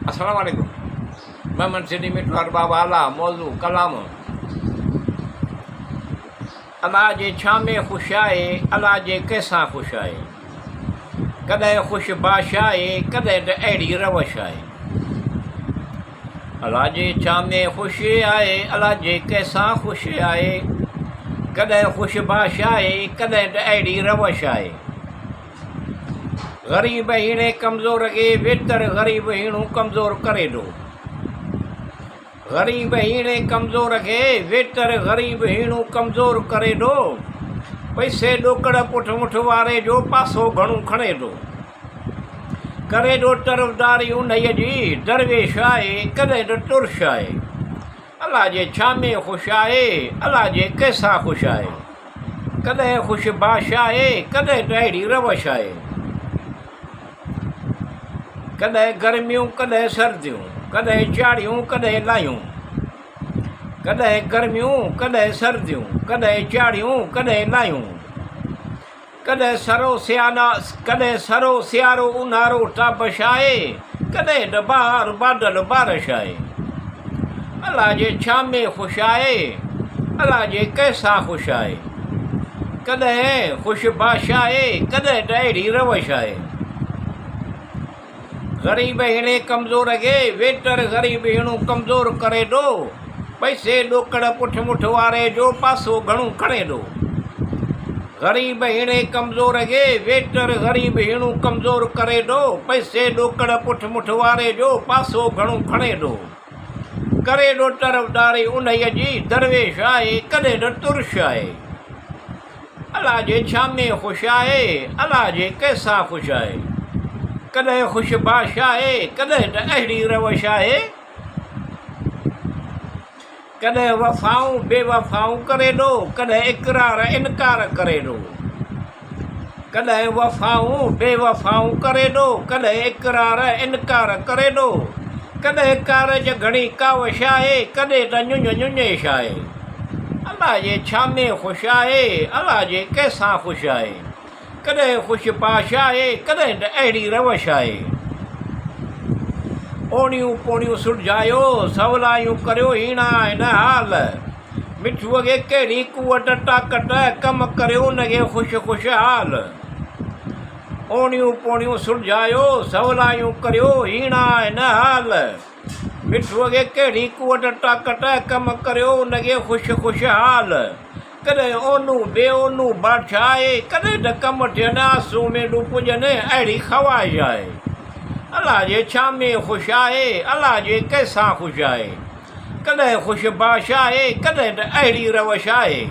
अस्सलाम वालेकुम। मैं मनसिडी मिटवार बाबा आला मौजू कलाम अल्लाह जे छामे खुश आहे, अल्लाह जे कंहिंसां ख़ुशि आहे। कॾहिं ख़ुशि बादशाह आहे, कॾहिं त अहिड़ी रवश आहे। अल्लाह जे छामे ख़ुशी आहे, अल्लाह जे कंहिंसां ख़ुशि आहे। कॾहिं ख़ुशि बादशाह आहे, कॾहिं त अहिड़ी रवश आहे। ग़रीब हीणे कमज़ोर खे वेतर ग़रीब हीणो कमज़ोर करे थो। ग़रीब हीणे कमज़ोर खे वेतर ग़रीब हीणो कमज़ोर करे थो। पैसे ॾोकड़ पुठ मुठ वारे जो पासो घणो खणे थो। करे थो तरफ़दारी उन्हीअ जी दरवेश आहे, कॾहिं त तुर्श आहे। अल्लाह जे छामे ख़ुशि आहे, अल्लाह जे कंहिंसां ख़ुशि आहे। कॾहिं ख़ुशि बादशाह आहे, कॾहिं त अहिड़ी रवश आहे। कॾहिं गर्मियूं कॾहिं सर्दियूं, कॾहिं चाढ़ियूं कॾहिं लायूं। कॾहिं गर्मियूं कॾहिं सर्दियूं, कॾहिं चाढ़ियूं कॾहिं लायूं। कॾहिं सरो सियारो ऊन्हारो ताबश आहे, कॾहिं त बहार बादल बारिश आहे। अल्लाह जे छामे ख़ुशि आहे, अल्लाह जे कंहिंसां ख़ुशि आहे। कॾहिं ख़ुशि बादशाह आहे, कॾहिं त अहिड़ी रवश आहे। ग़रीब हीणे कमज़ोर खे वेतर ग़रीब हीणो कमज़ोर करे थो। पैसे ॾोकड़ पुठ मुठ वारे जो पासो घणो खणे थो। ग़रीब हीणे कमज़ोर खे वेतर ग़रीब हीणो कमज़ोर करे थो। पैसे ॾोकड़ पुठ मुठ वारे जो पासो घणो खणे थो। करे थो तरफ़दारी उन्हीअ जी दरवेश आहे, कॾहिं त तुर्श आहे। अल्लाह जे छामे ख़ुशि आहे, अल्लाह जे कंहिंसां ख़ुशि आहे। कॾहिं ख़ुशि बादशाह आहे, कॾहिं त अहिड़ी रवश आहे। कॾहिं वफ़ाऊं बेवफ़ाऊं करे थो, कॾहिं इक़रार इनकार करे थो। कॾहिं वफ़ाऊं बेवफ़ाऊं करे थो, कॾहिं इक़रार इनकार करे थो। कॾहिं कारज घणी कावश आहे, कॾहिं त ञुञेश आहे। अल्लाह जे छामे ख़ुशि आहे, अल्लाह जे कंहिंसां ख़ुशि आहे। कॾहिं ख़ुशि बादशाह आहे, कॾहिं त अहिड़ी रवश आहे। ओणियूं पोणियूं सुलझायो, सवलायूं करियो हीणा हिन हाल। मिठूअ खे कहिड़ी कुवट ताक़त, कमु करियो उनखे ख़ुशि हाल। ओणियूं पोणियूं सुलझायो, सवलायूं करियो हीणा हिन हाल। मिठूअ खे कहिड़ी कुवट ताक़त, कमु करियो उनखे ख़ुशि हाल। कॾहिं ओनू बेओनू बादशाह आहे, कॾहिं त कमु थियनि आसूं में पुॼनि अहिड़ी ख़वाहिश आहे। अल्लाह जे छामे ख़ुशि आहे, अल्लाह जे कंहिंसां ख़ुशि आहे। कॾहिं ख़ुशि बादशाह आहे, कॾहिं त अहिड़ी रवश आहे।